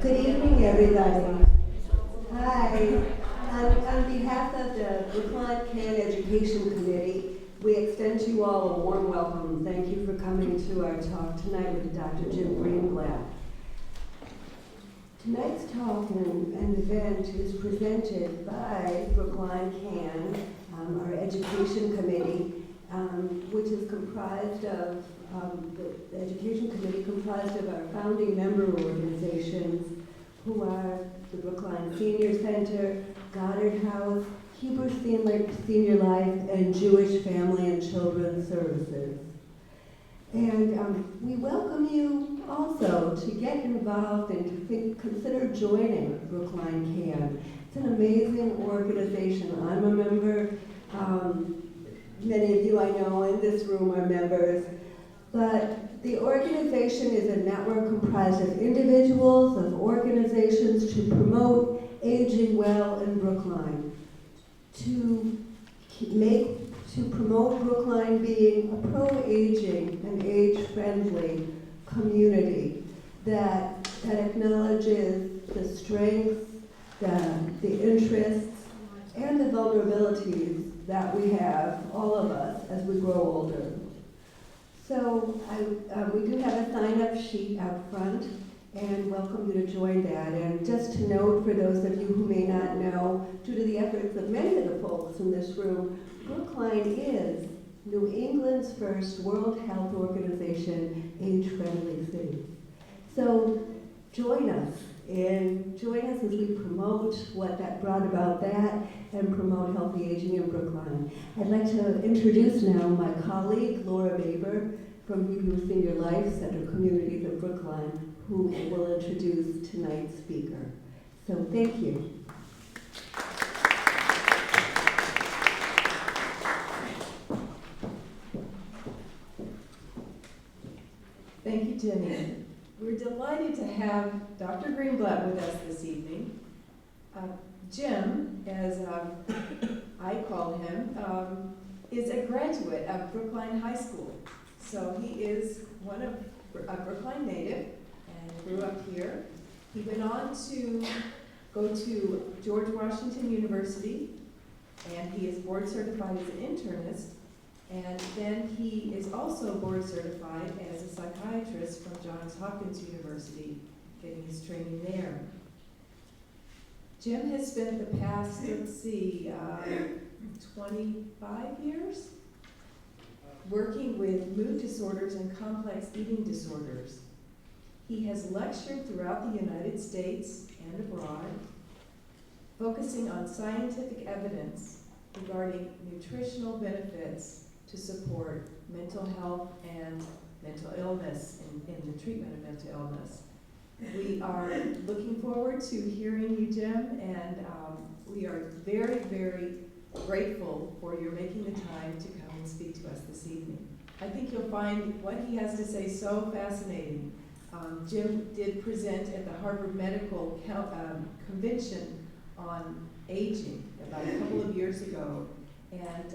Good evening, everybody. Hi. On behalf of the Brookline Can Education Committee, we extend to you all a warm welcome. Thank you for coming to our talk tonight with Dr. Jim Greenblatt. Tonight's talk and event is presented by Brookline Can, our education committee, which is comprised of the education committee comprised of our founding member organizations, who are the Brookline Senior Center, Goddard House, Hebrew Senior Life, and Jewish Family and Children's Services. And we welcome you also to get involved and to consider joining Brookline Can. It's an amazing organization. I'm a member. Many of you I know in this room are members. But the organization is a network comprised of individuals, of organizations to promote aging well in Brookline, to promote Brookline being a pro-aging and age-friendly community that acknowledges the strengths, the interests, and the vulnerabilities that we have, all of us, as we grow older. So we do have a sign-up sheet out front, and welcome you to join that. And just to note, for those of you who may not know, due to the efforts of many of the folks in this room, Brookline is New England's first World Health Organization age-friendly city. So join us as we promote what that brought about that and promote healthy aging in Brookline. I'd like to introduce now my colleague, Laura Baber, from Hebrew Senior Life Center Communities of Brookline, who will introduce tonight's speaker. So thank you. Thank you, Jenny. We're delighted to have Dr. Greenblatt with us this evening. Jim, as I call him, is a graduate of Brookline High School. So he is a Brookline native and grew up here. He went on to go to George Washington University, and he is board certified as an internist. And then he is also board certified as a psychiatrist from Johns Hopkins University, getting his training there. Jim has spent the past, 25 years working with mood disorders and complex eating disorders. He has lectured throughout the United States and abroad, focusing on scientific evidence regarding nutritional benefits to support mental health and mental illness in the treatment of mental illness. We are looking forward to hearing you, Jim, and we are very, very grateful for your making the time to come and speak to us this evening. I think you'll find what he has to say so fascinating. Jim did present at the Harvard Medical Convention on aging about a couple of years ago, and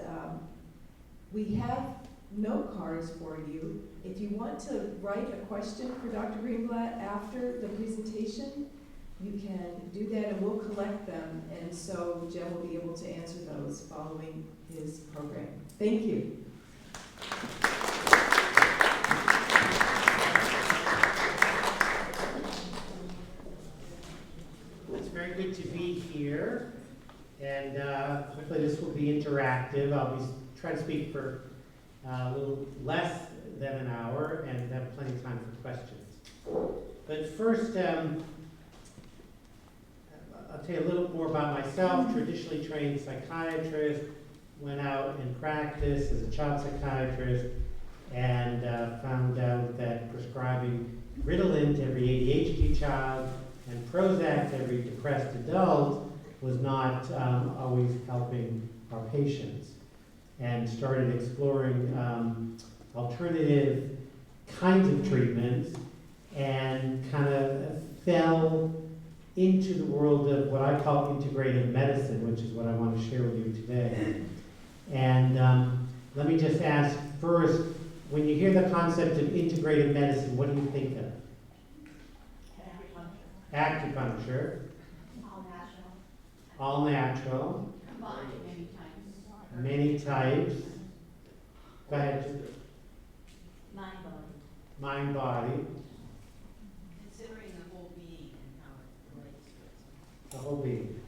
we have note cards for you. If you want to write a question for Dr. Greenblatt after the presentation, you can do that and we'll collect them. And so Jim will be able to answer those following his program. Thank you. It's very good to be here. And hopefully this will be interactive. I'll be trying to speak for a little less than an hour and have plenty of time for questions. But first, I'll tell you a little more about myself. Traditionally trained psychiatrist, went out in practice as a child psychiatrist, and found out that prescribing Ritalin to every ADHD child and Prozac to every depressed adult was not always helping our patients, and started exploring alternative kinds of treatments and kind of fell into the world of what I call integrative medicine, which is what I want to share with you today. And let me just ask first, when you hear the concept of integrative medicine, what do you think of? acupuncture, All natural, all natural, combined many times. many types. Go ahead, Mind body. mind, body, Considering the whole being and how it relates to it. the whole being.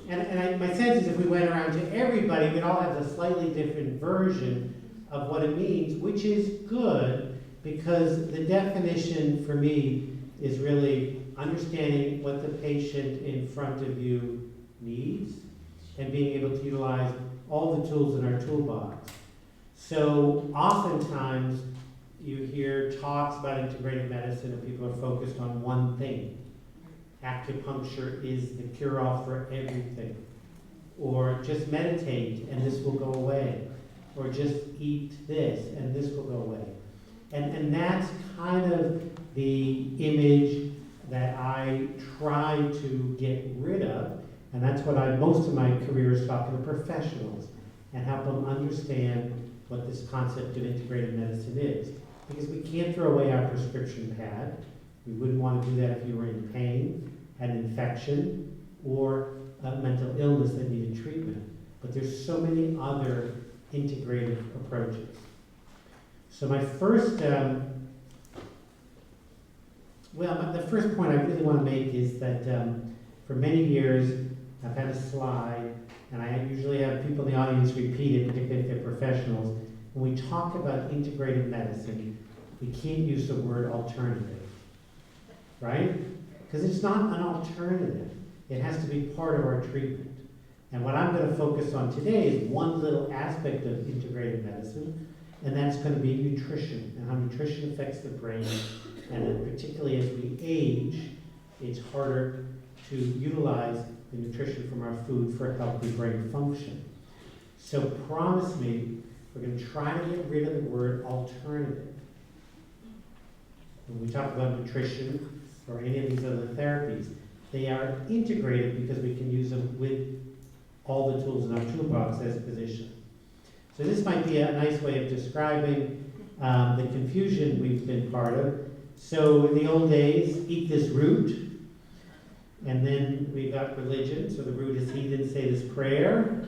My sense is if we went around to everybody, we'd all have a slightly different version of what it means, which is good, because the definition for me is really understanding what the patient in front of you needs and being able to utilize all the tools in our toolbox. So oftentimes you hear talks about integrative medicine and people are focused on one thing. Acupuncture is the cure-all for everything. Or just meditate and this will go away. Or just eat this and this will go away. And that's kind of the image that I try to get rid of. And that's what most of my career is talking to professionals and help them understand what this concept of integrative medicine is. Because we can't throw away our prescription pad. We wouldn't want to do that if you were in pain, had an infection, or a mental illness that needed treatment. But there's so many other integrative approaches. So my first, the first point I really want to make is that for many years I've had a slide, and I usually have people in the audience repeat it, particularly if they're professionals. When we talk about integrative medicine, we can't use the word alternative, right? Because it's not an alternative. It has to be part of our treatment. And what I'm going to focus on today is one little aspect of integrative medicine, and that's going to be nutrition, and how nutrition affects the brain, and then particularly as we age, it's harder to utilize the nutrition from our food for healthy brain function. So promise me, we're going to try to get rid of the word alternative. When we talk about nutrition or any of these other therapies, they are integrated because we can use them with all the tools in our toolbox as physicians. So this might be a nice way of describing the confusion we've been part of. So in the old days, eat this root, and then we got religion. So the root is heathen, say this prayer,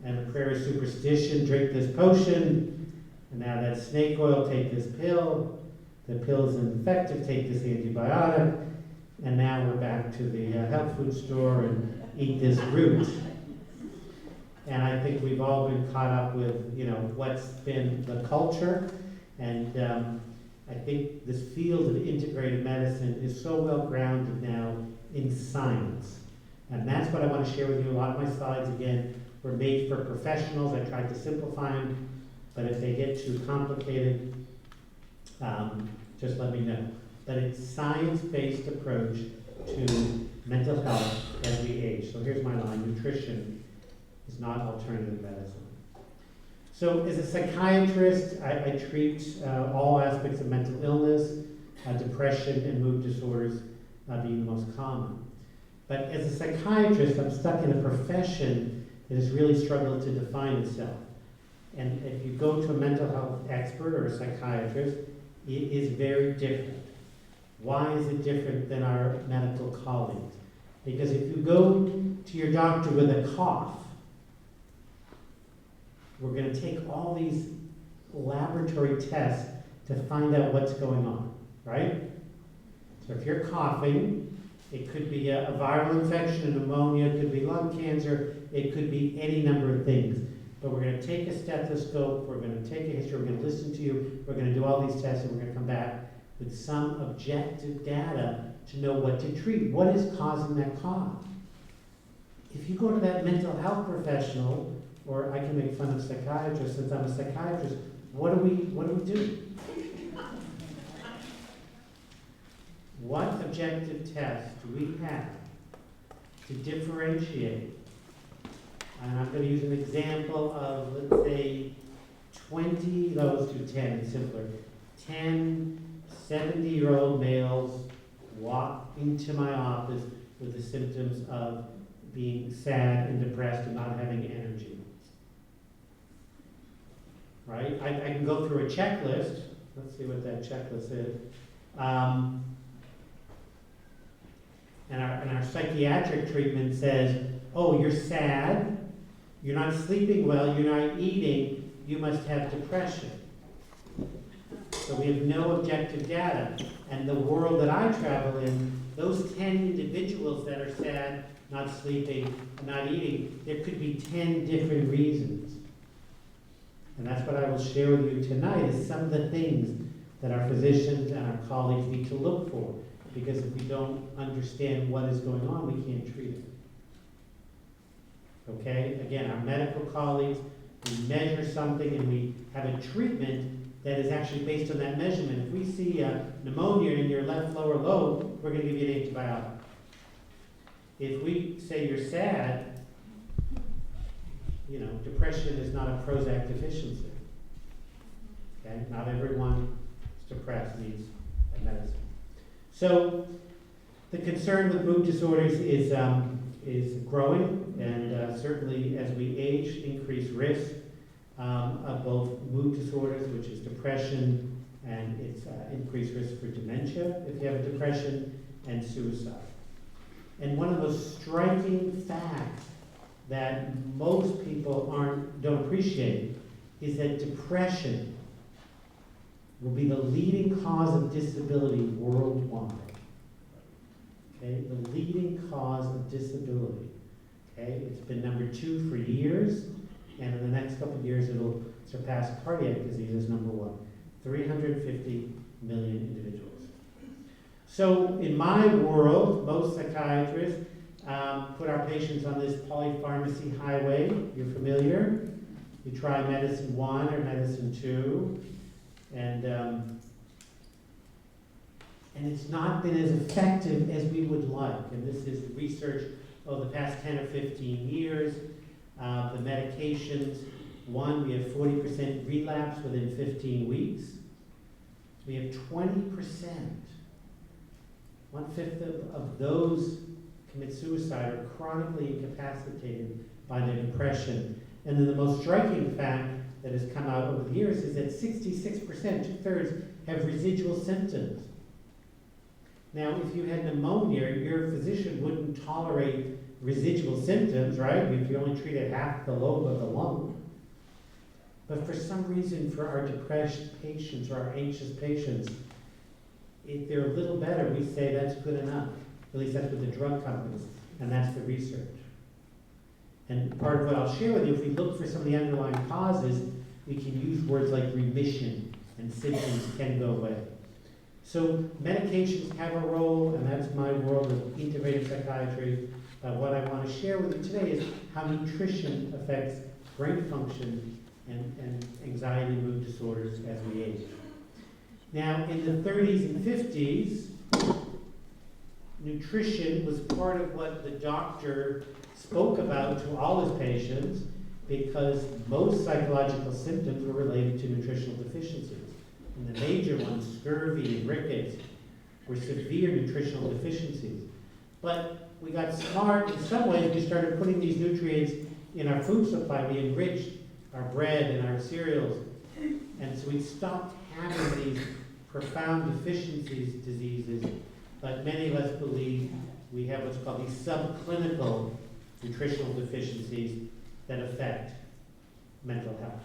and the prayer is superstition, drink this potion, and now that's snake oil, take this pill. The pill is ineffective, take this antibiotic, and now we're back to the health food store and eat this root. And I think we've all been caught up with, what's been the culture. And I think this field of integrative medicine is so well grounded now in science. And that's what I want to share with you. A lot of my slides, again, were made for professionals. I tried to simplify them, but if they get too complicated, just let me know. But it's a science-based approach to mental health as we age. So here's my line: nutrition is not alternative medicine. So as a psychiatrist, I treat all aspects of mental illness, depression and mood disorders being the most common. But as a psychiatrist, I'm stuck in a profession that has really struggled to define itself. And if you go to a mental health expert or a psychiatrist, it is very different. Why is it different than our medical colleagues? Because if you go to your doctor with a cough, we're going to take all these laboratory tests to find out what's going on, right? So if you're coughing, it could be a viral infection, a pneumonia, it could be lung cancer, it could be any number of things. But we're going to take a stethoscope, we're going to take a history, we're going to listen to you, we're going to do all these tests, and we're going to come back with some objective data to know what to treat. What is causing that cough? If you go to that mental health professional, or I can make fun of psychiatrists since I'm a psychiatrist, what do we do? What objective tests do we have to differentiate? And I'm going to use an example of, let's say, 20, those to 10, it's simpler. 10 70-year-old males walk into my office with the symptoms of being sad and depressed and not having energy. Right? I can go through a checklist. Let's see what that checklist is. And our psychiatric treatment says, oh, you're sad, you're not sleeping well, you're not eating, you must have depression. So we have no objective data. And the world that I travel in, those 10 individuals that are sad, not sleeping, not eating, there could be 10 different reasons. And that's what I will share with you tonight, is some of the things that our physicians and our colleagues need to look for. Because if we don't understand what is going on, we can't treat it. Okay? Again, our medical colleagues, we measure something and we have a treatment that is actually based on that measurement. If we see pneumonia in your left lower lobe, we're going to give you an antibiotic. If we say you're sad, depression is not a Prozac deficiency. Okay? Not everyone who's depressed needs a medicine. So the concern with mood disorders is growing, and certainly as we age, increased risk of both mood disorders, which is depression, and it's increased risk for dementia if you have a depression, and suicide. And one of the most striking facts that most people don't appreciate is that depression will be the leading cause of disability worldwide. Okay, the leading cause of disability. Okay, it's been number 2 for years, and in the next couple of years it'll surpass cardiac disease as number 1. 350 million individuals. So in my world, most psychiatrists put our patients on this polypharmacy highway. You're familiar? You try medicine 1 or medicine 2, and it's not been as effective as we would like. And this is research over the past 10 or 15 years. The medications, 1, we have 40% relapse within 15 weeks. We have 20%. 1/5 of those commit suicide are chronically incapacitated by their depression. And then the most striking fact that has come out over the years is that 66%, 2/3, have residual symptoms. Now, if you had pneumonia, your physician wouldn't tolerate residual symptoms, right? If you only treated half the lobe of the lung. But for some reason, for our depressed patients or our anxious patients, if they're a little better, we say that's good enough. At least that's with the drug companies, and that's the research. And part of what I'll share with you, if we look for some of the underlying causes, we can use words like remission, and symptoms can go away. So medications have a role, and that's my world of integrative psychiatry. What I want to share with you today is how nutrition affects brain function and anxiety, mood disorders as we age. Now, in the 30s and 50s, nutrition was part of what the doctor spoke about to all his patients, because most psychological symptoms were related to nutritional deficiencies. And the major ones, scurvy and rickets, were severe nutritional deficiencies. But we got smart. In some ways, we started putting these nutrients in our food supply. We enriched our bread and our cereals. And so we stopped having these profound deficiencies, diseases. But many of us believe we have what's called these subclinical nutritional deficiencies that affect mental health.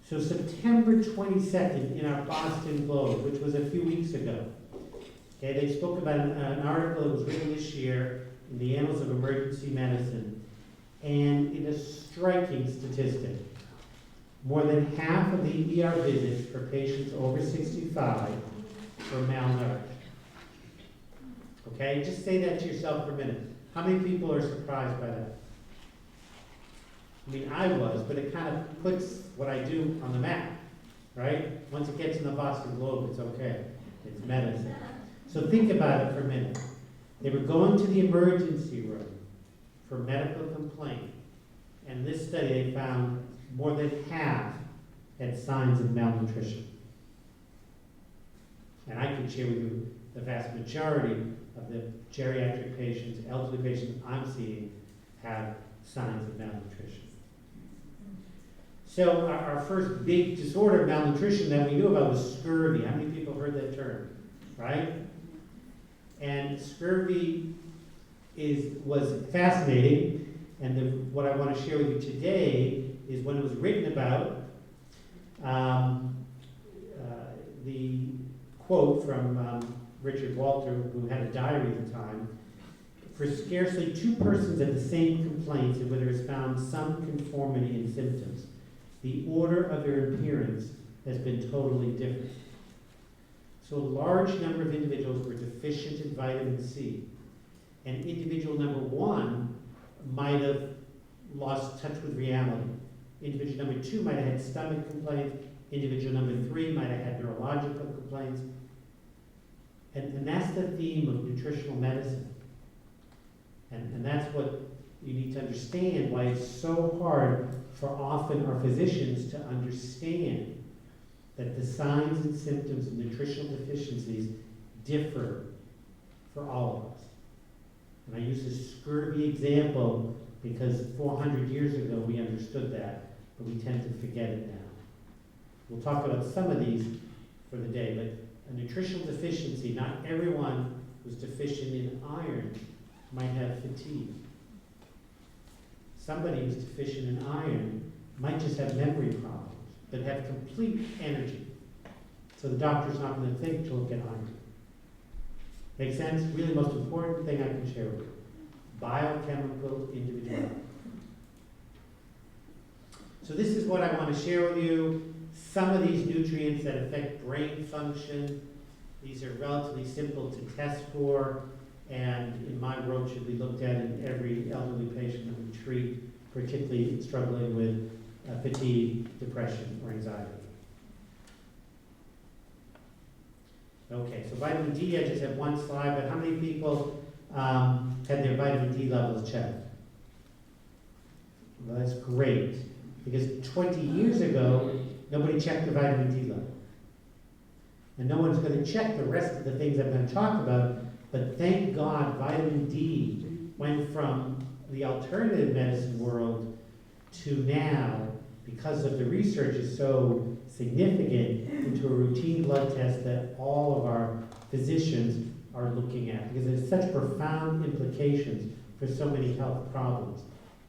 So September 22nd in our Boston Globe, which was a few weeks ago, okay, they spoke about an article that was written this year in the Annals of Emergency Medicine, and in a striking statistic, more than half of the ER visits for patients over 65 were malnourished. Okay, just say that to yourself for a minute. How many people are surprised by that? I mean, I was, but it kind of puts what I do on the map, right? Once it gets in the Boston Globe, it's okay. It's medicine. So think about it for a minute. They were going to the emergency room for medical complaint, and in this study they found more than half had signs of malnutrition. And I can share with you the vast majority of the geriatric patients, elderly patients I'm seeing have signs of malnutrition. So our first big disorder of malnutrition that we knew about was scurvy. How many people heard that term, right? And scurvy was fascinating, and what I want to share with you today is when it was written about, the quote from Richard Walter, who had a diary at the time: for scarcely two persons of the same complaints, and where there is found some conformity in symptoms, the order of their appearance has been totally different. So a large number of individuals were deficient in vitamin C, and individual number one might have lost touch with reality. Individual number two might have had stomach complaints. Individual number three might have had neurological complaints. And that's the theme of nutritional medicine. And that's what you need to understand, why it's so hard for often our physicians to understand that the signs and symptoms of nutritional deficiencies differ for all of us. And I use this scurvy example because 400 years ago we understood that, but we tend to forget it now. We'll talk about some of these for the day, but a nutritional deficiency, not everyone who's deficient in iron might have fatigue. Somebody who's deficient in iron might just have memory problems, but have complete energy. So the doctor's not going to think to look at iron. Make sense? Really most important thing I can share with you. Biochemical individuality. So this is what I want to share with you. Some of these nutrients that affect brain function. These are relatively simple to test for, and in my world should be looked at in every elderly patient that we treat, particularly struggling with fatigue, depression, or anxiety. Okay, so vitamin D, I just have one slide, but how many people had their vitamin D levels checked? Well, that's great, because 20 years ago, nobody checked the vitamin D level. And no one's going to check the rest of the things I'm going to talk about, but thank God vitamin D went from the alternative medicine world to now, because of the research is so significant, into a routine blood test that all of our physicians are looking at, because it has such profound implications for so many health problems,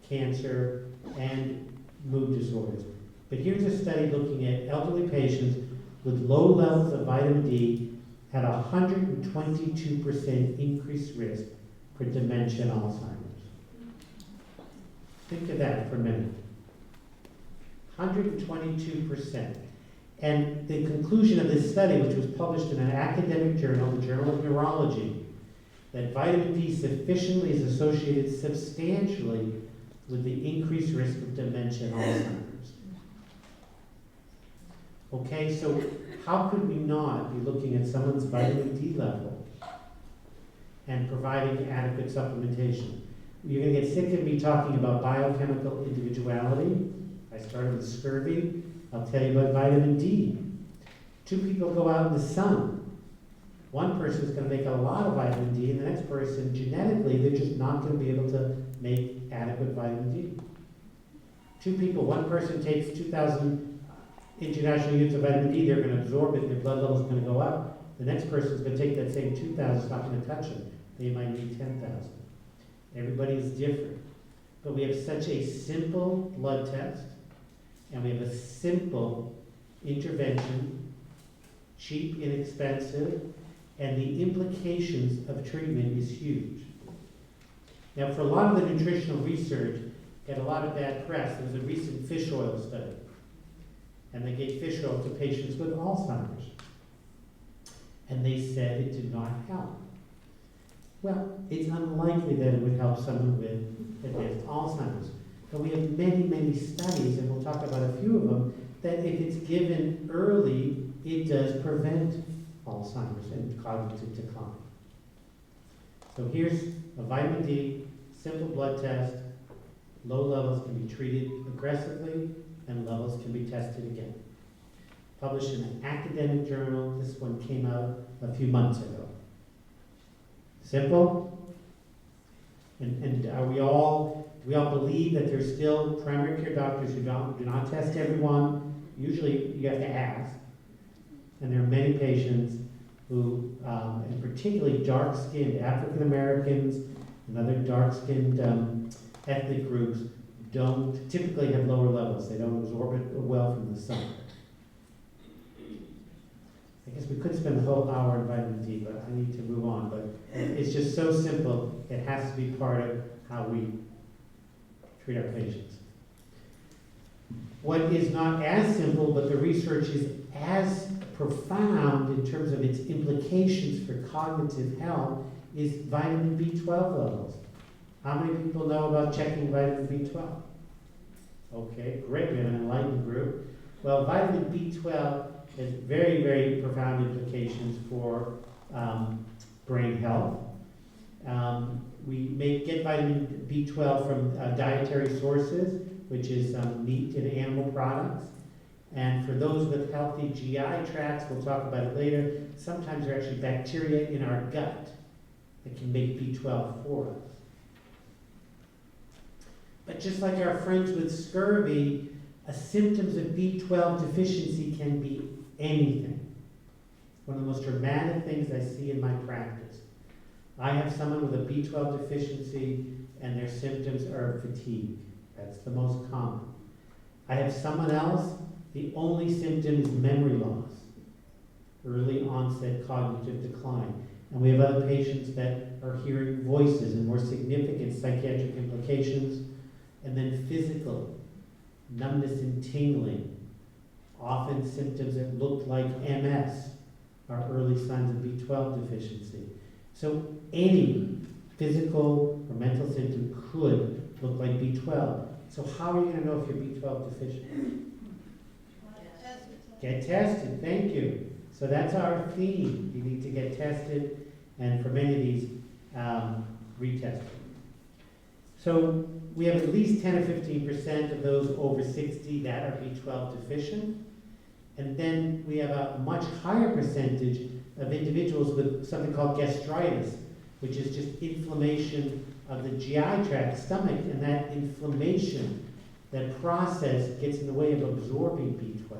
cancer and mood disorders. But here's a study looking at elderly patients with low levels of vitamin D had a 122% increased risk for dementia and Alzheimer's. Think of that for a minute. 122%. And the conclusion of this study, which was published in an academic journal, the Journal of Neurology, that vitamin D sufficiently is associated substantially with the increased risk of dementia and Alzheimer's. Okay, so how could we not be looking at someone's vitamin D level and providing adequate supplementation? You're going to get sick of me talking about biochemical individuality. I started with scurvy. I'll tell you about vitamin D. Two people go out in the sun. One person is going to make a lot of vitamin D, and the next person, genetically, they're just not going to be able to make adequate vitamin D. Two people, one person takes 2,000 international units of vitamin D, they're going to absorb it, their blood level is going to go up. The next person is going to take that same 2,000, it's not going to touch it. They might need 10,000. Everybody is different. But we have such a simple blood test, and we have a simple intervention, cheap, inexpensive, and the implications of treatment is huge. Now, for a lot of the nutritional research, get a lot of bad press. There was a recent fish oil study, and they gave fish oil to patients with Alzheimer's, and they said it did not help. Well, it's unlikely that it would help someone with advanced Alzheimer's. But we have many, many studies, and we'll talk about a few of them, that if it's given early, it does prevent Alzheimer's and cognitive decline. So here's a vitamin D, simple blood test. Low levels can be treated aggressively, and levels can be tested again. Published in an academic journal. This one came out a few months ago. Simple? And do we all believe that there's still primary care doctors who do not test everyone? Usually you have to ask. And there are many patients who, and particularly dark-skinned African Americans and other dark-skinned ethnic groups, don't typically have lower levels. They don't absorb it well from the sun. I guess we could spend the whole hour on vitamin D, but I need to move on. But it's just so simple, it has to be part of how we treat our patients. What is not as simple, but the research is as profound in terms of its implications for cognitive health, is vitamin B12 levels. How many people know about checking vitamin B12? Okay, great, we have an enlightened group. Well, vitamin B12 has very, very profound implications for brain health. We get vitamin B12 from dietary sources, which is meat and animal products. And for those with healthy GI tracts, we'll talk about it later, sometimes there are actually bacteria in our gut that can make B12 for us. But just like our friends with scurvy, symptoms of B12 deficiency can be anything. One of the most dramatic things I see in my practice. I have someone with a B12 deficiency and their symptoms are fatigue. That's the most common. I have someone else, the only symptom is memory loss, early onset cognitive decline. And we have other patients that are hearing voices and more significant psychiatric implications. And then physical, numbness and tingling, often symptoms that look like MS are early signs of B12 deficiency. So any physical or mental symptom could look like B12. So how are you going to know if you're B12 deficient? Get tested, thank you. So that's our theme. You need to get tested, and for many of these, retested. So we have at least 10 or 15% of those over 60 that are B12 deficient. And then we have a much higher percentage of individuals with something called gastritis, which is just inflammation of the GI tract, stomach, and that inflammation, that process gets in the way of absorbing B12.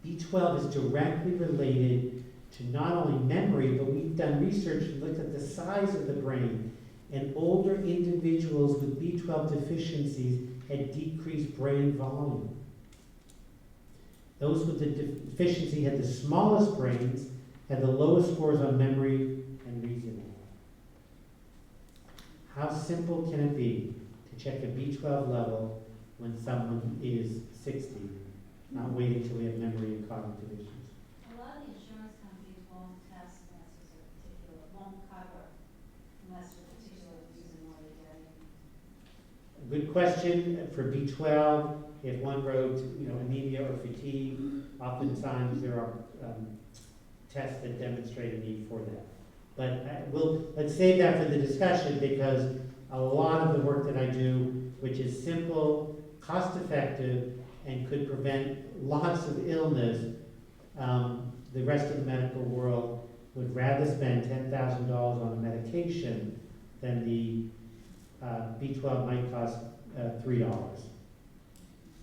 B12 is directly related to not only memory, but we've done research and looked at the size of the brain, and older individuals with B12 deficiencies had decreased brain volume. Those with the deficiency had the smallest brains, had the lowest scores on memory and reasoning. How simple can it be to check a B12 level when someone is 60, not waiting until we have memory and cognitive issues? A lot of the insurance companies won't test unless there's a particular, won't cover unless there's a particular reason why they're getting. A good question for B12. If one wrote, anemia or fatigue, oftentimes there are tests that demonstrate a need for that. But let's save that for the discussion, because a lot of the work that I do, which is simple, cost-effective, and could prevent lots of illness, the rest of the medical world would rather spend $10,000 on a medication than the B12 might cost $3.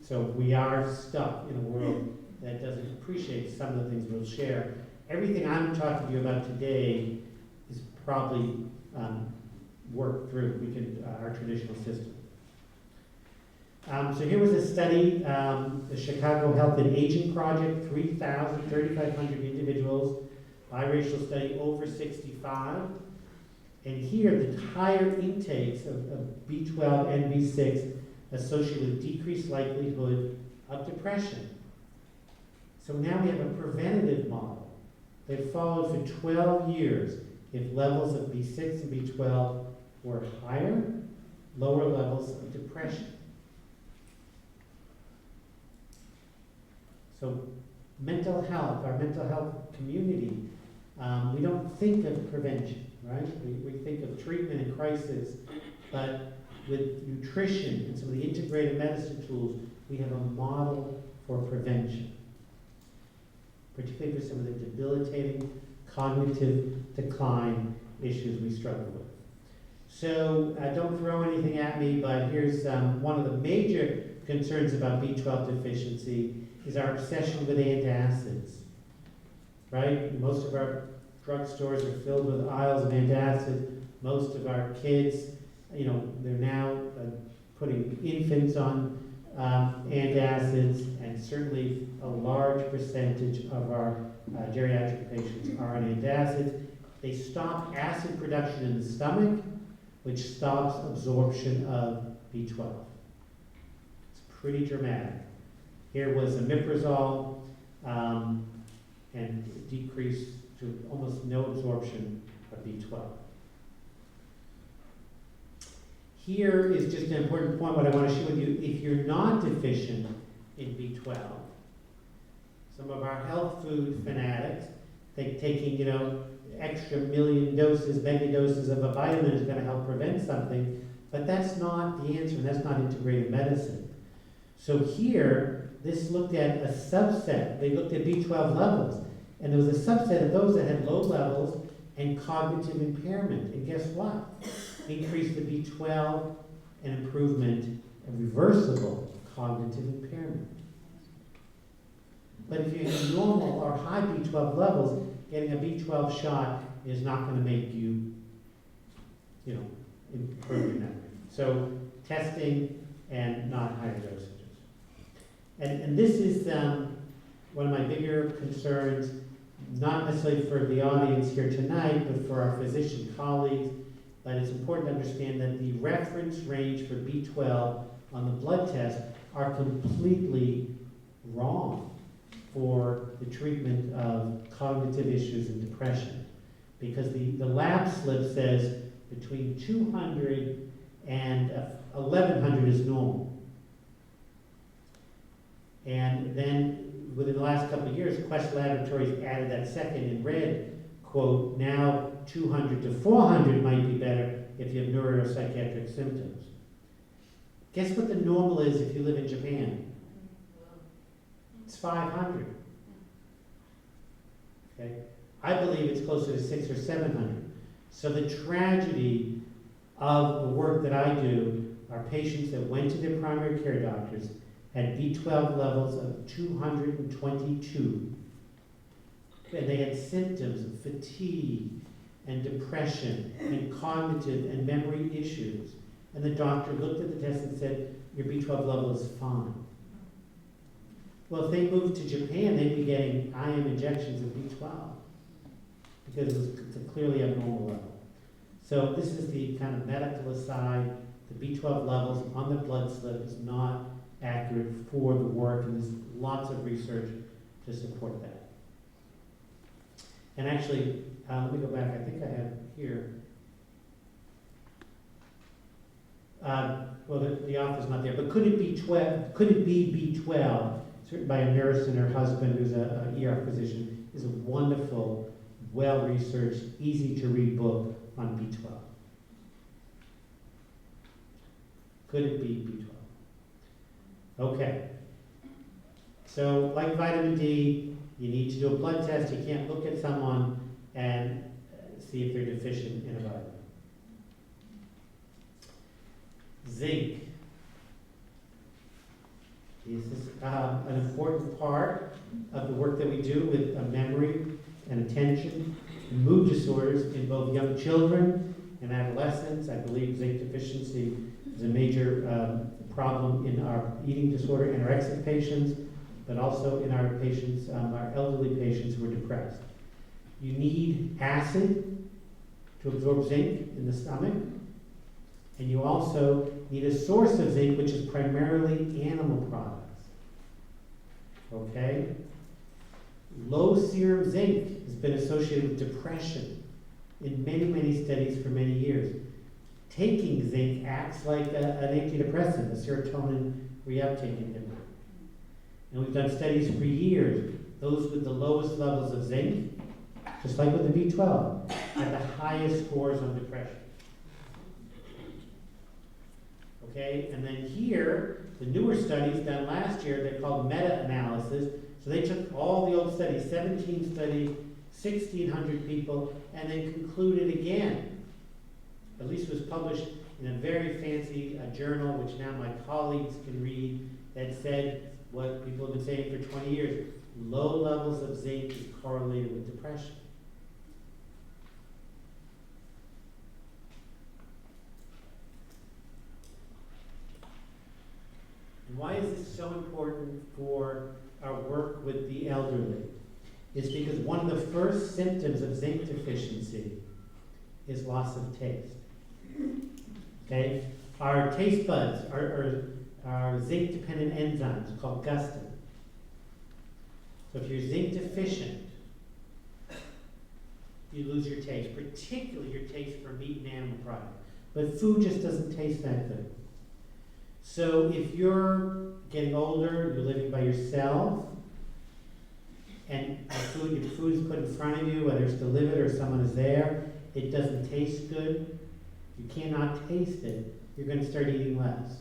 So we are stuck in a world that doesn't appreciate some of the things we'll share. Everything I'm talking to you about today is probably worked through our traditional system. So here was a study, the Chicago Health and Aging Project, 3,500 individuals, biracial study over 65. And here, the higher intakes of B12 and B6 associated with decreased likelihood of depression. So now we have a preventative model that followed for 12 years. If levels of B6 and B12 were higher, lower levels of depression. So mental health, our mental health community, we don't think of prevention, right? We think of treatment and crisis, but with nutrition and some of the integrated medicine tools, we have a model for prevention, particularly for some of the debilitating cognitive decline issues we struggle with. So don't throw anything at me, but here's one of the major concerns about B12 deficiency is our obsession with antacids, right? Most of our drugstores are filled with aisles of antacids. Most of our kids, they're now putting infants on antacids, and certainly a large percentage of our geriatric patients are on antacids. They stop acid production in the stomach, which stops absorption of B12. It's pretty dramatic. Here was omeprazole, and decreased to almost no absorption of B12. Here is just an important point, what I want to share with you. If you're not deficient in B12, some of our health food fanatics think taking, extra million doses, mega doses of a vitamin is going to help prevent something, but that's not the answer, and that's not integrative medicine. So here, this looked at a subset. They looked at B12 levels, and there was a subset of those that had low levels and cognitive impairment. And guess what? Increased the B12 and improvement of reversible cognitive impairment. But if you have normal or high B12 levels, getting a B12 shot is not going to make you, improve in that way. So testing and not higher dosages. And this is one of my bigger concerns, not necessarily for the audience here tonight, but for our physician colleagues. But it's important to understand that the reference range for B12 on the blood test are completely wrong for the treatment of cognitive issues and depression. Because the lab slip says between 200 and 1100 is normal. And then within the last couple of years, Quest Laboratories added that second in red, quote, now 200 to 400 might be better if you have neuropsychiatric symptoms. Guess what the normal is if you live in Japan? It's 500. Okay? I believe it's closer to 600 or 700. So the tragedy of the work that I do are patients that went to their primary care doctors, had B12 levels of 222, and they had symptoms of fatigue and depression and cognitive and memory issues. And the doctor looked at the test and said, your B12 level is fine. Well, if they moved to Japan, they'd be getting IM injections of B12 because it's a clearly abnormal level. So this is the kind of medical aside. The B12 levels on the blood slip is not accurate for the work, and there's lots of research to support that. And actually, let me go back. I think I have here. Well, the author's not there, but could it be 12? Could it be B12? It's written by a nurse and her husband, who's an ER physician. Is a wonderful, well-researched, easy-to-read book on B12. Could it be B12? Okay. So, like vitamin D, you need to do a blood test. You can't look at someone and see if they're deficient in a vitamin. Zinc. This is an important part of the work that we do with memory and attention and mood disorders in both young children and adolescents. I believe zinc deficiency is a major problem in our eating disorder anorexic patients, but also in our patients, our elderly patients who are depressed. You need acid to absorb zinc in the stomach, and you also need a source of zinc, which is primarily animal products. Okay? Low serum zinc has been associated with depression in many, many studies for many years. Taking zinc acts like an antidepressant, a serotonin reuptake inhibitor. And we've done studies for years. Those with the lowest levels of zinc, just like with the B12, had the highest scores on depression. Okay, and then here, the newer studies done last year, they're called meta-analysis. So they took all the old studies, 17 studies, 1,600 people, and then concluded again. At least it was published in a very fancy journal, which now my colleagues can read, that said what people have been saying for 20 years. Low levels of zinc is correlated with depression. And why is this so important for our work with the elderly? It's because one of the first symptoms of zinc deficiency is loss of taste. Okay? Our taste buds are zinc-dependent enzymes called gustin. So if you're zinc deficient, you lose your taste, particularly your taste for meat and animal products. But food just doesn't taste that good. So if you're getting older, you're living by yourself, and your food is put in front of you, whether it's delivered or someone is there, it doesn't taste good, you cannot taste it, you're going to start eating less.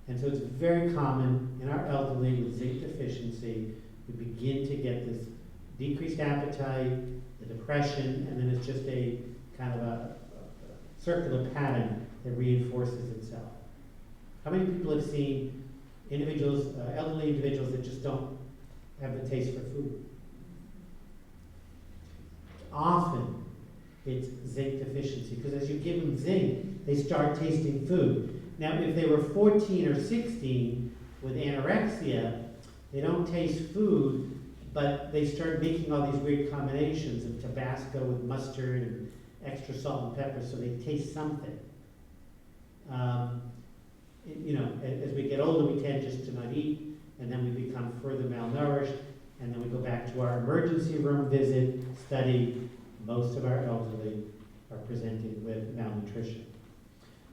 And so it's very common in our elderly with zinc deficiency, we begin to get this decreased appetite, the depression, and then it's just a kind of a circular pattern that reinforces itself. How many people have seen individuals, elderly individuals that just don't have the taste for food? Often it's zinc deficiency, because as you give them zinc, they start tasting food. Now, if they were 14 or 16 with anorexia, they don't taste food, but they start making all these weird combinations of Tabasco with mustard and extra salt and pepper, so they taste something. As we get older, we tend just to not eat, and then we become further malnourished, and then we go back to our emergency room visit study. Most of our elderly are presenting with malnutrition.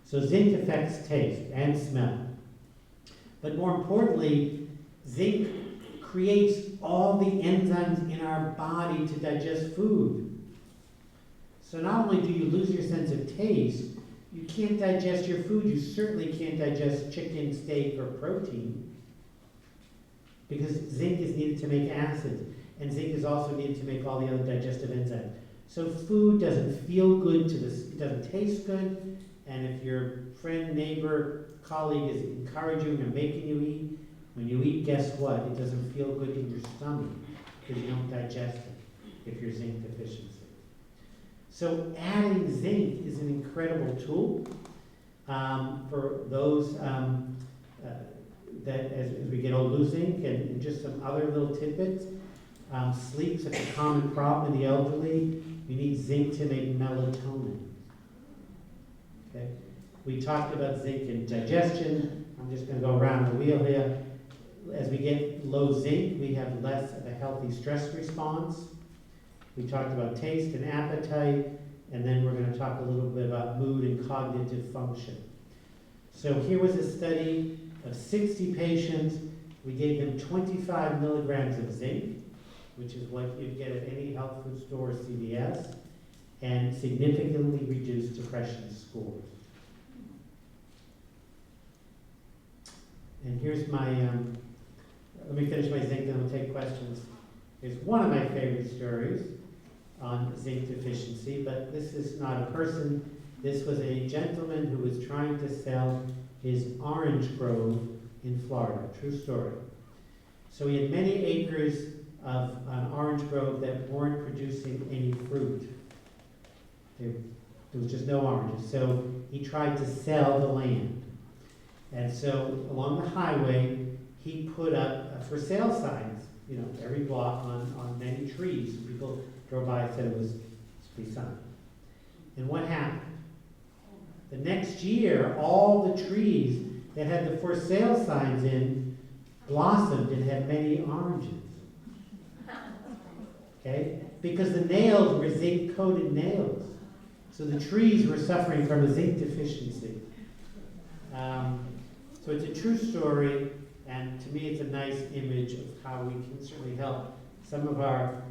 So zinc affects taste and smell. But more importantly, zinc creates all the enzymes in our body to digest food. So not only do you lose your sense of taste, you can't digest your food. You certainly can't digest chicken, steak, or protein, because zinc is needed to make acids, and zinc is also needed to make all the other digestive enzymes. So food doesn't feel good it doesn't taste good, and if your friend, neighbor, colleague is encouraging or making you eat, when you eat, guess what? It doesn't feel good in your stomach because you don't digest it if you're zinc deficiency. So adding zinc is an incredible tool for those that as we get old, lose zinc, and just some other little tidbits. Sleep's such a common problem in the elderly. You need zinc to make melatonin. Okay? We talked about zinc in digestion. I'm just going to go around the wheel here. As we get low zinc, we have less of a healthy stress response. We talked about taste and appetite, and then we're going to talk a little bit about mood and cognitive function. So here was a study of 60 patients. We gave them 25 milligrams of zinc, which is what you'd get at any health food store or CVS, and significantly reduced depression scores. And here's my, let me finish my zinc, then we'll take questions. Here's one of my favorite stories on zinc deficiency, but this is not a person. This was a gentleman who was trying to sell his orange grove in Florida. True story. So he had many acres of an orange grove that weren't producing any fruit. There was just no oranges. So he tried to sell the land. And so along the highway, he put up for sale signs, every block on many trees. People drove by and said it was free sign. And what happened? The next year, all the trees that had the for sale signs in blossomed and had many oranges. Okay? Because the nails were zinc-coated nails. So the trees were suffering from a zinc deficiency. So it's a true story, and to me it's a nice image of how we can certainly help some of our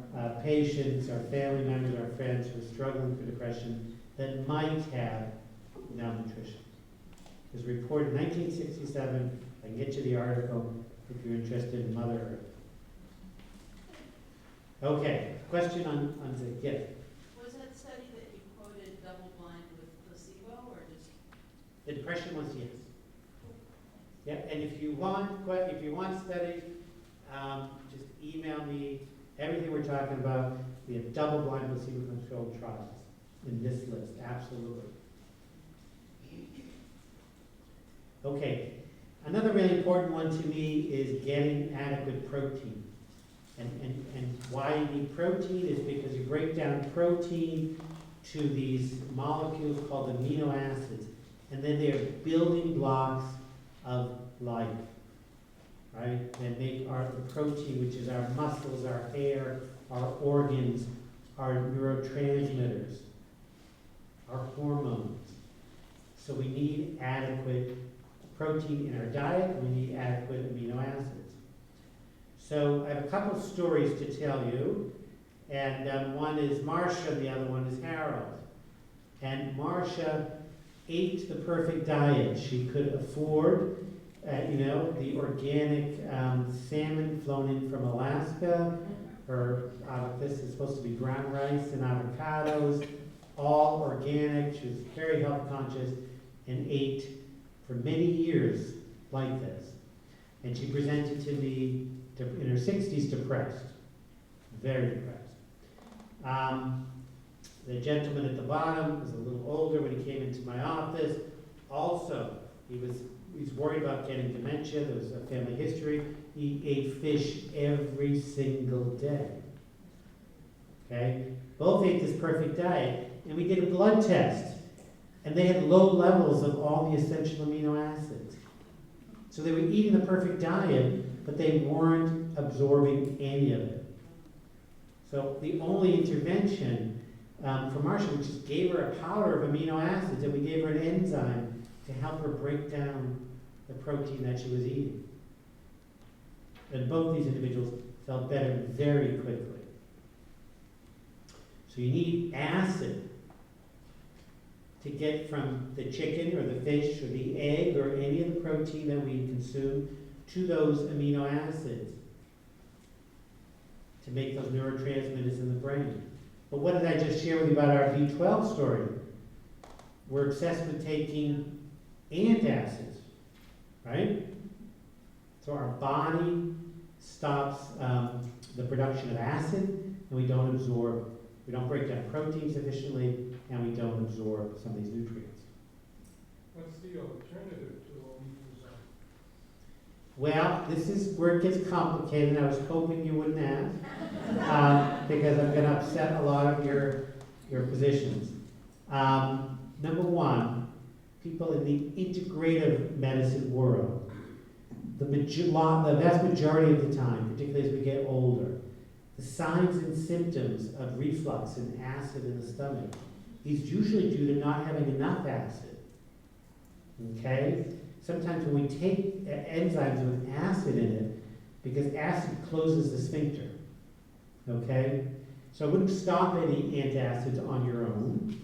patients, our family members, our friends who are struggling with depression that might have malnutrition. It was reported in 1967. I can get you the article if you're interested in Mother Earth. Okay, question on zinc. Yes? Was that study that you quoted double-blind with placebo, or just? The depression was yes. Yeah, and if you want studies, just email me everything we're talking about. We have double-blind placebo-controlled trials in this list, absolutely. Okay, another really important one to me is getting adequate protein. And why you need protein is because you break down protein to these molecules called amino acids, and then they are building blocks of life, right? They make the protein, which is our muscles, our hair, our organs, our neurotransmitters, our hormones. So we need adequate protein in our diet, and we need adequate amino acids. So I have a couple of stories to tell you, and one is Marcia, the other one is Harold. And Marcia ate the perfect diet. She could afford, the organic salmon flown in from Alaska. This is supposed to be brown rice and avocados, all organic. She was very health conscious and ate for many years like this. And she presented to me in her 60s depressed, very depressed. The gentleman at the bottom was a little older when he came into my office. Also, he was worried about getting dementia. There was a family history. He ate fish every single day. Okay? Both ate this perfect diet, and we did a blood test, and they had low levels of all the essential amino acids. So they were eating the perfect diet, but they weren't absorbing any of it. So the only intervention for Marcia, we just gave her a powder of amino acids, and we gave her an enzyme to help her break down the protein that she was eating. And both these individuals felt better very quickly. So you need acid to get from the chicken or the fish or the egg or any of the protein that we consume to those amino acids to make those neurotransmitters in the brain. But what did I just share with you about our B12 story? We're obsessed with taking antacids, right? So our body stops the production of acid, and we don't break down protein sufficiently, and we don't absorb some of these nutrients. What's the alternative to omeprazole? Well, this is where it gets complicated, and I was hoping you wouldn't ask, because I'm going to upset a lot of your positions. Number one, people in the integrative medicine world, the vast majority of the time, particularly as we get older, the signs and symptoms of reflux and acid in the stomach is usually due to not having enough acid. Okay? Sometimes when we take enzymes with acid in it, because acid closes the sphincter. Okay? So I wouldn't stop any antacids on your own,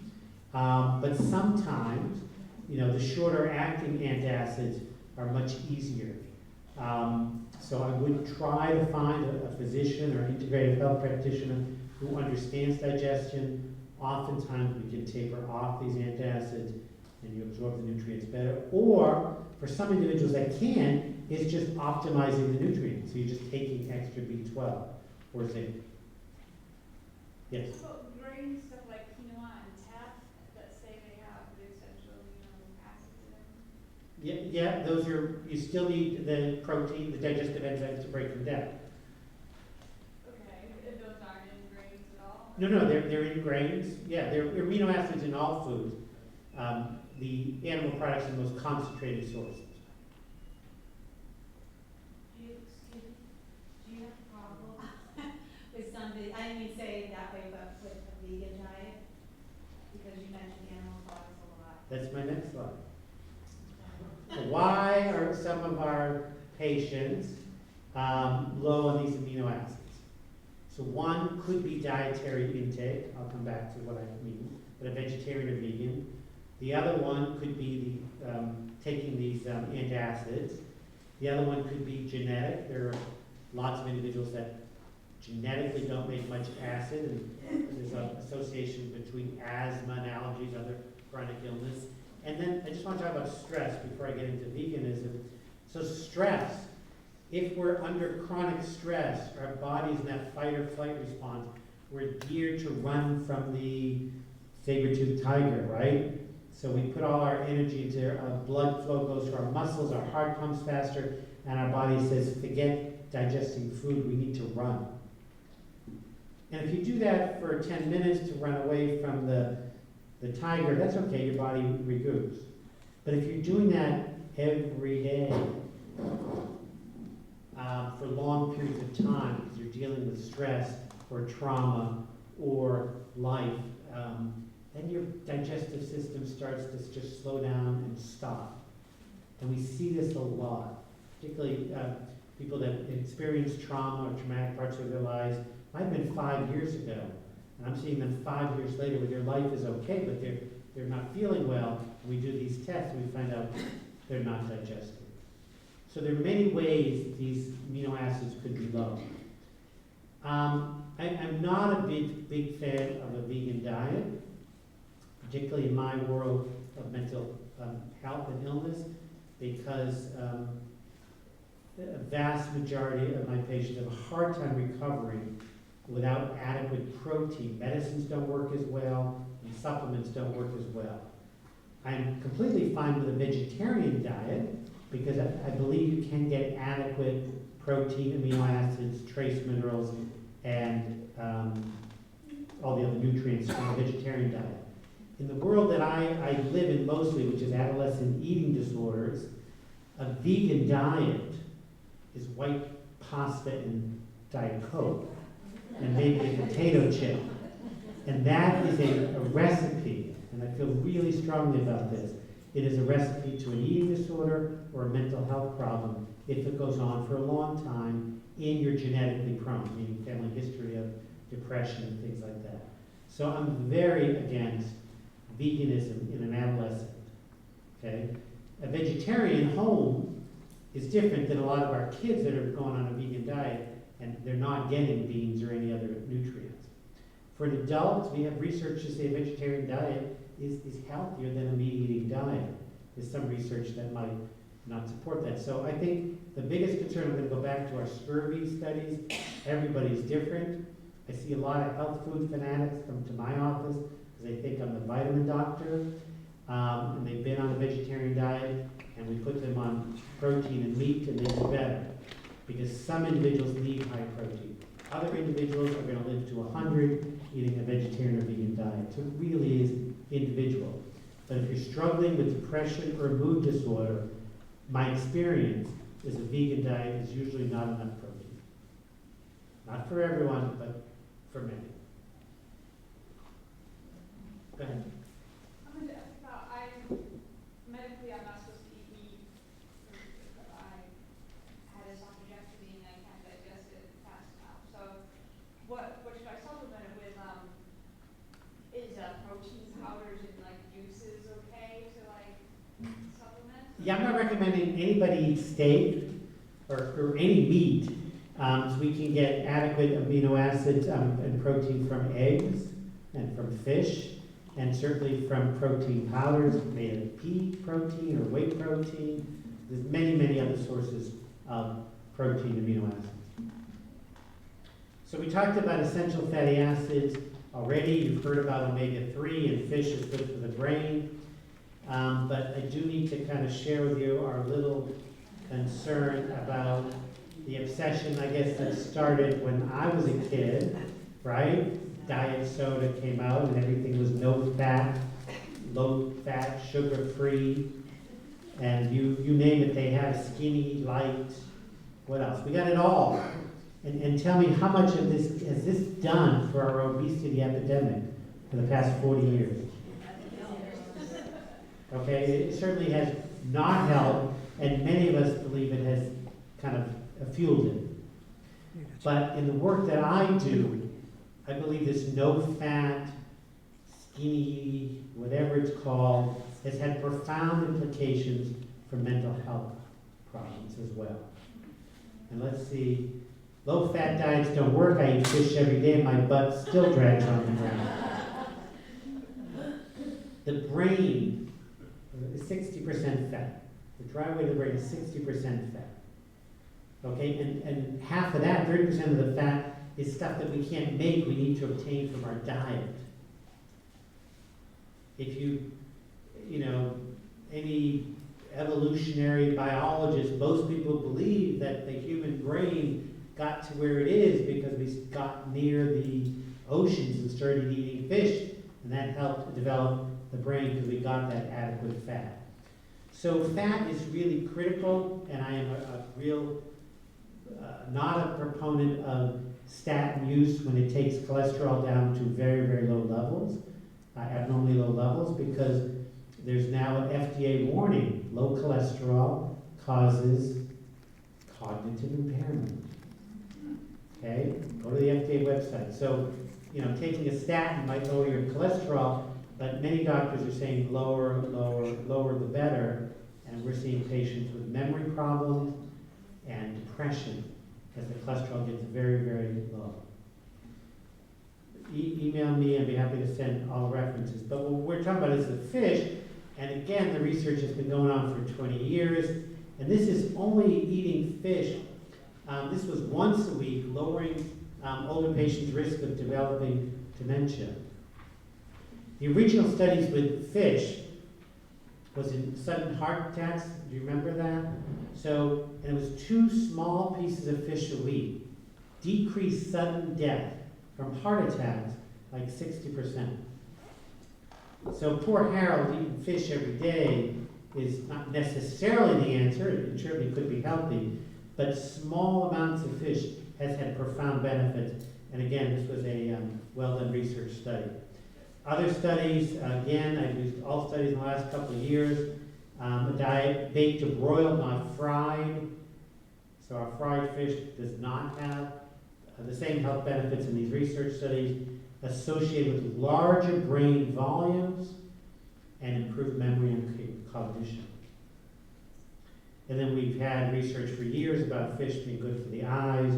but sometimes, the shorter acting antacids are much easier. So I would try to find a physician or integrative health practitioner who understands digestion. Oftentimes we can taper off these antacids and you absorb the nutrients better. Or for some individuals that can, it's just optimizing the nutrients. So you're just taking extra B12 or zinc. Yes? How about grain stuff like quinoa and teff that say they have the essential acids in them? Yeah, those are, you still need the protein, the digestive enzymes to break them down. Okay, and those aren't in grains at all? No, they're in grains. Yeah, they're amino acids in all foods. The animal products are the most concentrated sources. Do you have a problem with somebody, I didn't mean say it that way, but with a vegan diet? Because you mentioned animal products a lot. That's my next slide. So why are some of our patients low on these amino acids? So one could be dietary intake. I'll come back to what I mean, but a vegetarian or vegan. The other one could be taking these antacids. The other one could be genetic. There are lots of individuals that genetically don't make much acid, and there's an association between asthma and allergies, other chronic illness. And then I just want to talk about stress before I get into veganism. So stress, if we're under chronic stress, our body's in that fight or flight response, we're geared to run from the saber-toothed tiger, right? So we put all our energy into our blood flow goes to our muscles, our heart pumps faster, and our body says, forget digesting food, we need to run. And if you do that for 10 minutes to run away from the tiger, that's okay, your body regroups. But if you're doing that every day for long periods of time, because you're dealing with stress or trauma or life, then your digestive system starts to just slow down and stop. And we see this a lot, particularly people that experience trauma or traumatic parts of their lives. Might have been 5 years ago, and I'm seeing them 5 years later where their life is okay, but they're not feeling well. We do these tests, and we find out they're not digesting. So there are many ways these amino acids could be low. I'm not a big fan of a vegan diet, particularly in my world of mental health and illness, because a vast majority of my patients have a hard time recovering without adequate protein. Medicines don't work as well, and supplements don't work as well. I'm completely fine with a vegetarian diet because I believe you can get adequate protein, amino acids, trace minerals, and all the other nutrients from a vegetarian diet. In the world that I live in mostly, which is adolescent eating disorders, a vegan diet is white pasta and Diet Coke, and maybe a potato chip. And that is a recipe, and I feel really strongly about this. It is a recipe to an eating disorder or a mental health problem if it goes on for a long time and you're genetically prone, meaning family history of depression and things like that. So I'm very against veganism in an adolescent, okay? A vegetarian home is different than a lot of our kids that are going on a vegan diet and they're not getting beans or any other nutrients. For an adult, we have research to say a vegetarian diet is healthier than a meat-eating diet. There's some research that might not support that. So I think the biggest concern, I'm going to go back to our scurvy studies, everybody's different. I see a lot of health food fanatics come to my office because they think I'm the vitamin doctor, and they've been on a vegetarian diet, and we put them on protein and meat, and they do better. Because some individuals need high protein. Other individuals are going to live to 100 eating a vegetarian or vegan diet. So it really is individual. But if you're struggling with depression or mood disorder, my experience is a vegan diet is usually not enough protein. Not for everyone, but for many. Go ahead. I'm going to ask about, medically I'm not supposed to eat meat, but I had a esophageectomy and I can't digest it fast enough. So what should I supplement it with? Is protein powders and like juices okay to like supplement? Yeah, I'm not recommending anybody eat steak or any meat. So we can get adequate amino acids and protein from eggs and from fish, and certainly from protein powders made of pea protein or whey protein. There's many other sources of protein amino acids. So we talked about essential fatty acids already. You've heard about omega-3, and fish is good for the brain. But I do need to kind of share with you our little concern about the obsession, I guess, that started when I was a kid, right? Diet soda came out and everything was no fat, low fat, sugar free, and you name it, they have skinny, light, what else? We got it all. And tell me, how much of this has this done for our obesity epidemic for the past 40 years? Okay, it certainly has not helped, and many of us believe it has kind of fueled it. But in the work that I do, I believe this no-fat, skinny, whatever it's called, has had profound implications for mental health problems as well. And let's see, low-fat diets don't work. I eat fish every day and my butt still drags on the ground. The brain is 60% fat. The dry weight of the brain is 60% fat. Okay, and half of that, 30% of the fat, is stuff that we can't make, we need to obtain from our diet. If you know, any evolutionary biologist, most people believe that the human brain got to where it is because we got near the oceans and started eating fish, and that helped develop the brain because we got that adequate fat. So fat is really critical, and I am a real, not a proponent of statin use when it takes cholesterol down to very, very low levels, abnormally low levels, because there's now an FDA warning. Low cholesterol causes cognitive impairment. Okay, go to the FDA website. So, you know, taking a statin might lower your cholesterol, but many doctors are saying lower, lower, lower the better. And we're seeing patients with memory problems and depression as the cholesterol gets very, very low. Email me, I'd be happy to send all the references. But what we're talking about is the fish, and again, the research has been going on for 20 years, and this is only eating fish. This was once a week, lowering older patients' risk of developing dementia. The original studies with fish was in sudden heart attacks. Do you remember that? So, and it was 2 small pieces of fish a week decreased sudden death from heart attacks like 60%. So poor Harold eating fish every day is not necessarily the answer. It certainly could be healthy, but small amounts of fish has had profound benefits. And again, this was a well-done research study. Other studies, again, I've used all studies in the last couple of years. A diet baked or broiled, not fried. So our fried fish does not have the same health benefits in these research studies, associated with larger brain volumes and improved memory and cognition. And then we've had research for years about fish being good for the eyes,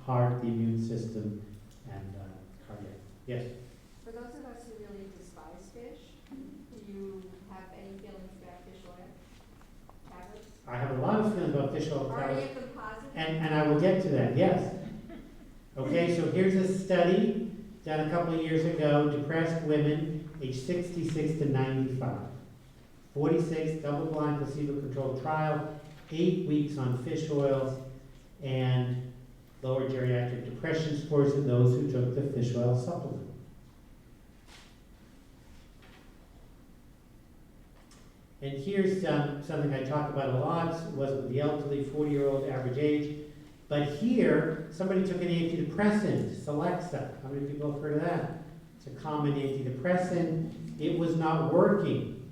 heart, the immune system, and cardiac. Yes? For those of us who really despise fish, do you have any feelings about fish oil tablets? I have a lot of feelings about fish oil Are tablets, any of them positive? and I will get to that, yes. Okay, so here's a study done a couple of years ago, depressed women aged 66 to 95. 46 double-blind placebo-controlled trial, 8 weeks on fish oils, and lower geriatric depression scores in those who took the fish oil supplement. And here's something I talk about a lot, was with the elderly, 40-year-old average age. But here, somebody took an antidepressant, Celexa. How many people have heard of that? It's a common antidepressant. It was not working.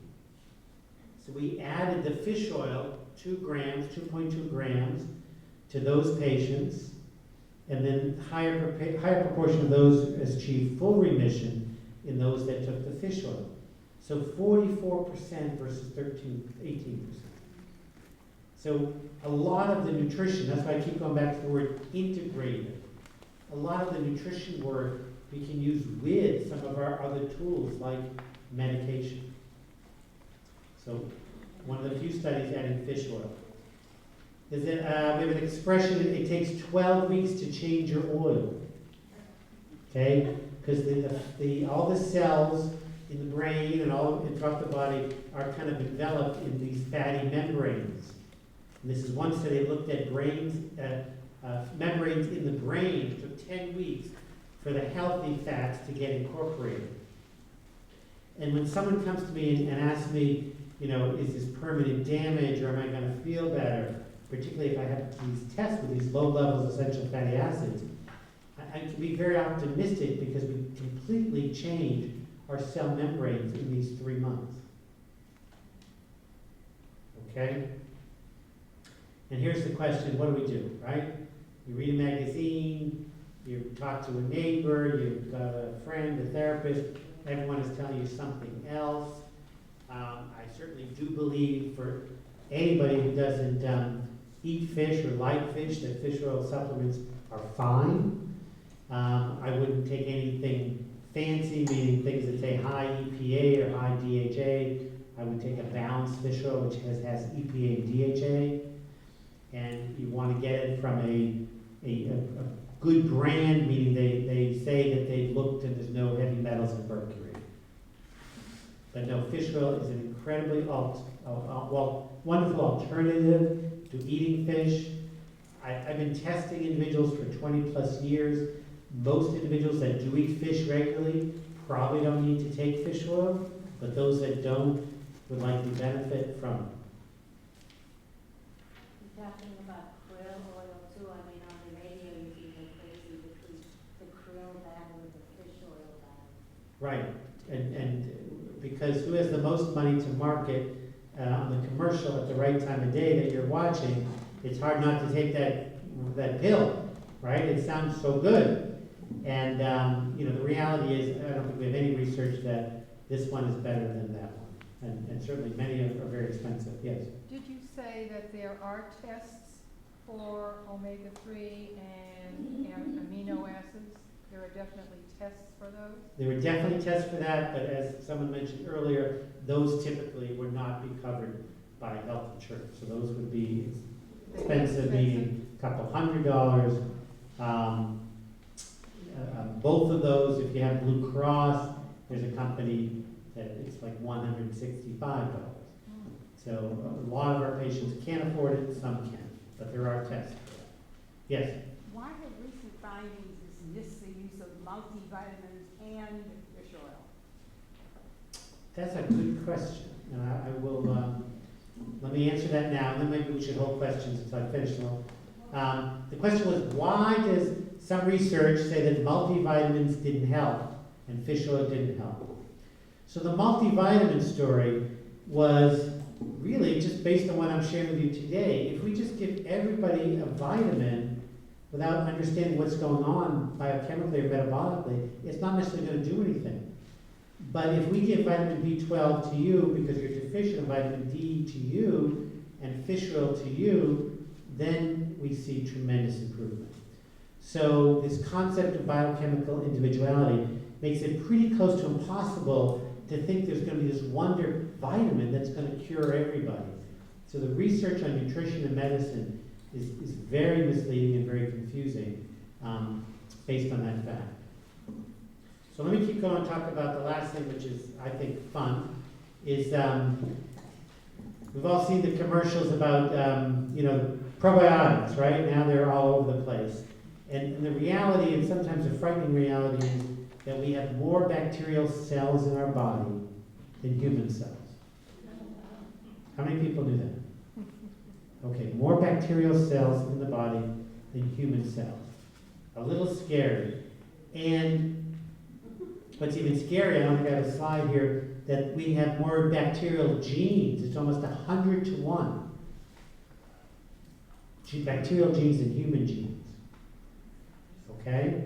So we added the fish oil, 2 grams, 2.2 grams, to those patients, and then higher proportion of those achieved full remission in those that took the fish oil. So 44% versus 18%. So a lot of the nutrition, that's why I keep going back to the word integrated. A lot of the nutrition work we can use with some of our other tools like medication. So one of the few studies adding fish oil. Is that we have an expression, it takes 12 weeks to change your oil. Okay? Because all the cells in the brain and all throughout the body are kind of enveloped in these fatty membranes. And this is one study that looked at membranes in the brain. It took 10 weeks for the healthy fats to get incorporated. And when someone comes to me and asks me, you know, is this permanent damage or am I going to feel better, particularly if I have these tests with these low levels of essential fatty acids, I can be very optimistic because we completely changed our cell membranes in these 3 months. Okay? And here's the question, what do we do, right? You read a magazine, you talk to a neighbor, you've got a friend, a therapist, everyone is telling you something else. I certainly do believe for anybody who doesn't eat fish or like fish, that fish oil supplements are fine. I wouldn't take anything fancy, meaning things that say high EPA or high DHA I would take a balanced fish oil, which has EPA and DHA, and you want to get it from a good brand, meaning they say that they've looked and there's no heavy metals and mercury. But no, fish oil is an incredibly wonderful alternative to eating fish. I've been testing individuals for 20 plus years. Most individuals that do eat fish regularly probably don't need to take fish oil, but those that don't would likely benefit from it. You're talking about krill oil too, I mean, on the radio you can go crazy between the krill battle and the fish oil battle. Right, and because who has the most money to market on the commercial at the right time of day that you're watching, it's hard not to take that pill, right? It sounds so good. And, the reality is, I don't think we have any research that this one is better than that one. And certainly many are very expensive, yes. Did you say that there are tests for omega-3 and amino acids? There are definitely tests for those? There were definitely tests for that, but as someone mentioned earlier, those typically would not be covered by health insurance. So those would be expensive, meaning a couple $100. Both of those, if you have Blue Cross, there's a company that it's like $165. So a lot of our patients can't afford it, some can, but there are tests for that. Yes? Why have recent findings dismissed the use of multivitamins and fish oil? That's a good question, and I will, let me answer that now, and then maybe we should hold questions until I finish them. The question was, why does some research say that multivitamins didn't help and fish oil didn't help? So the multivitamin story was really just based on what I'm sharing with you today. If we just give everybody a vitamin without understanding what's going on biochemically or metabolically, it's not necessarily going to do anything. But if we give vitamin B12 to you because you're deficient in vitamin D to you and fish oil to you, then we see tremendous improvement. So this concept of biochemical individuality makes it pretty close to impossible to think there's going to be this wonder vitamin that's going to cure everybody. So the research on nutrition and medicine is very misleading and very confusing based on that fact. So let me keep going and talk about the last thing, which is, I think, fun, is we've all seen the commercials about, probiotics, right? Now they're all over the place. And the reality, and sometimes the frightening reality, is that we have more bacterial cells in our body than human cells. How many people knew that? Okay, more bacterial cells in the body than human cells. A little scary. And what's even scary, I don't think I have a slide here, that we have more bacterial genes. It's almost 100 to 1. Bacterial genes than human genes. Okay?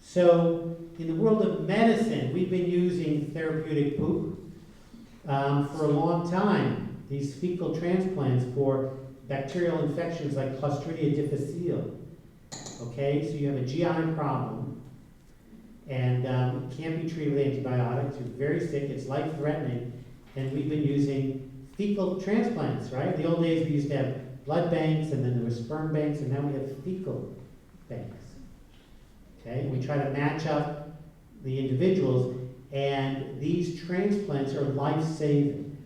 So, in the world of medicine, we've been using therapeutic poop for a long time. These fecal transplants for bacterial infections like Clostridia difficile. Okay, so you have a GI problem, and it can't be treated with antibiotics. You're very sick, it's life-threatening, and we've been using fecal transplants, right? The old days we used to have blood banks, and then there were sperm banks, and now we have fecal banks. Okay, we try to match up the individuals, and these transplants are life-saving.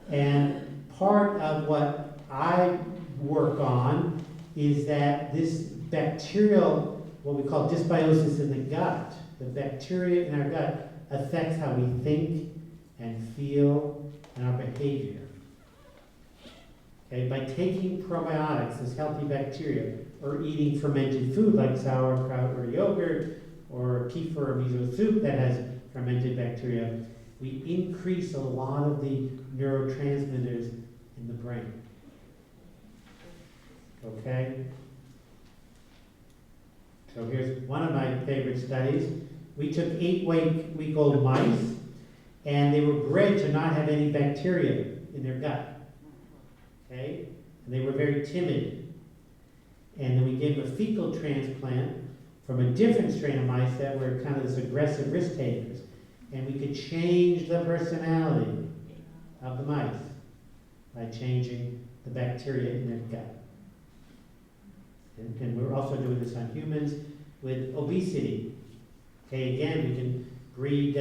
And part of what I work on is that this bacterial, what we call dysbiosis in the gut, the bacteria in our gut affects how we think and feel and our behavior. Okay, by taking probiotics, this healthy bacteria, or eating fermented food like sauerkraut or yogurt, or kefir or miso soup that has fermented bacteria, we increase a lot of the neurotransmitters in the brain. Okay? So here's one of my favorite studies. We took 8-week-old mice, and they were bred to not have any bacteria in their gut. Okay? And they were very timid. And then we gave them a fecal transplant from a different strain of mice that were kind of this aggressive risk takers. And we could change the personality of the mice by changing the bacteria in their gut. And we're also doing this on humans with obesity. Okay, again, we can breed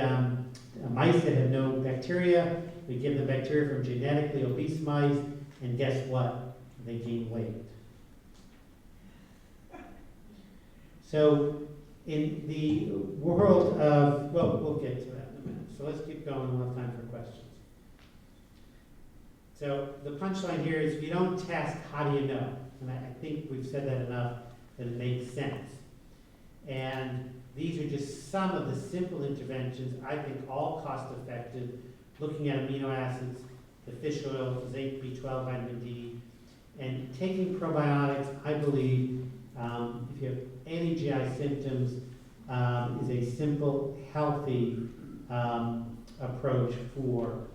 mice that have no bacteria. We give them bacteria from genetically obese mice, and guess what? They gain weight. So in the world of, well, we'll get to that in a minute. So let's keep going. We'll have time for questions. So the punchline here is if you don't test, how do you know? And I think we've said that enough that it makes sense. And these are just some of the simple interventions, I think all cost effective, looking at amino acids, the fish oil, zinc, B12, vitamin D, and taking probiotics, I believe, if you have any GI symptoms, is a simple, healthy approach for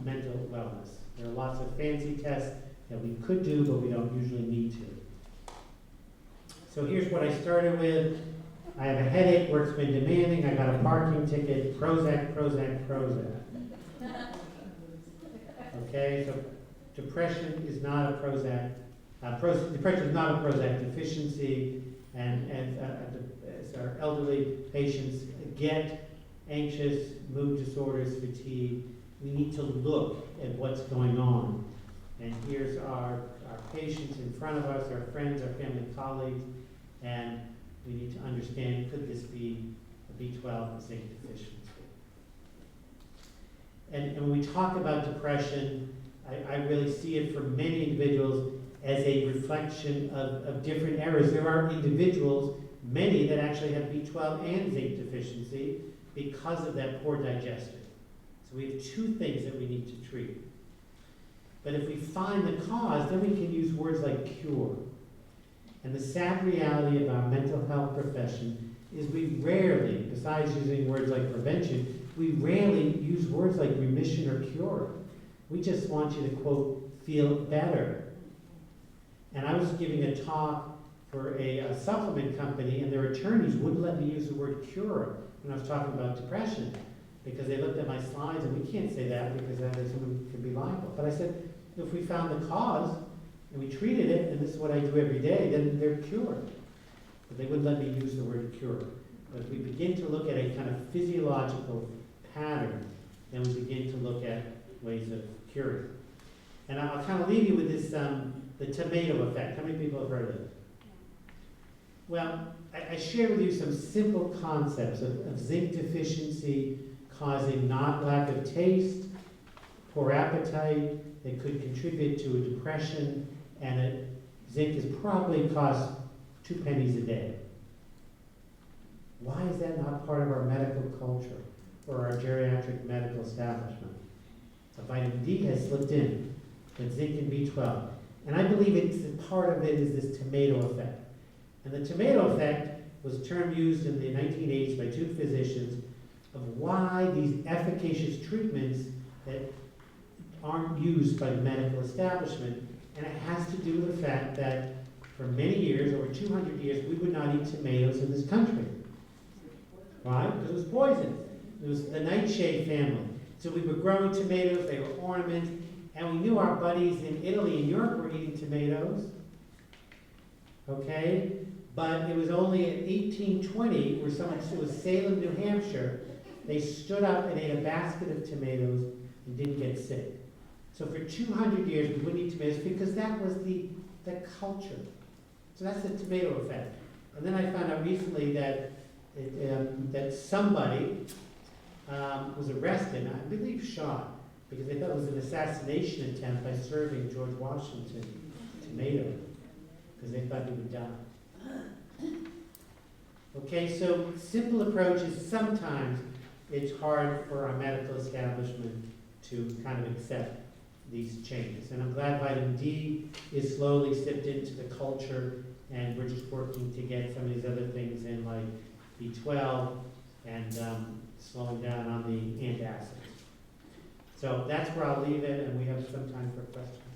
mental wellness. There are lots of fancy tests that we could do, but we don't usually need to. So here's what I started with. I have a headache, work's been demanding, I got a parking ticket, Prozac, Prozac, Prozac. Okay, so depression is not a Prozac, depression is not a Prozac deficiency, and as our elderly patients get anxious, mood disorders, fatigue, we need to look at what's going on. And here's our patients in front of us, our friends, our family, colleagues, and we need to understand, could this be a B12 and zinc deficiency? And when we talk about depression, I really see it for many individuals as a reflection of different errors. There are individuals, many, that actually have B12 and zinc deficiency because of that poor digestion. So we have two things that we need to treat. But if we find the cause, then we can use words like cure. And the sad reality of our mental health profession is we rarely, besides using words like prevention, we rarely use words like remission or cure. We just want you to, quote, feel better. And I was giving a talk for a supplement company, and their attorneys wouldn't let me use the word cure when I was talking about depression, because they looked at my slides, and we can't say that because that is, someone could be liable. But I said, if we found the cause, and we treated it, and this is what I do every day, then they're cured. But they wouldn't let me use the word cure. But if we begin to look at a kind of physiological pattern, then we begin to look at ways of curing. And I'll kind of leave you with this, the tomato effect. How many people have heard of it? Well, I share with you some simple concepts of zinc deficiency causing not lack of taste, poor appetite, that could contribute to a depression, and zinc is probably cost 2 pennies a day. Why is that not part of our medical culture or our geriatric medical establishment? The vitamin D has slipped in, but zinc and B12. And I believe it's part of it is this tomato effect. And the tomato effect was a term used in the 1980s by two physicians of why these efficacious treatments that aren't used by the medical establishment. And it has to do with the fact that for many years, over 200 years, we would not eat tomatoes in this country. Why? Because it was poison. It was the nightshade family. So we were growing tomatoes, they were ornaments, and we knew our buddies in Italy and Europe were eating tomatoes. Okay? But it was only in 1820 where someone, it was Salem, New Hampshire, they stood up and ate a basket of tomatoes and didn't get sick. So for 200 years, we wouldn't eat tomatoes because that was the culture. So that's the tomato effect. And then I found out recently that that somebody was arrested, I believe shot, because they thought it was an assassination attempt by serving George Washington tomatoes, because they thought he would die. Okay, so simple approach is sometimes it's hard for our medical establishment to kind of accept these changes. And I'm glad vitamin D is slowly sipped into the culture, and we're just working to get some of these other things in, like B12 and slowing down on the antacids. So that's where I'll leave it, and we have some time for questions.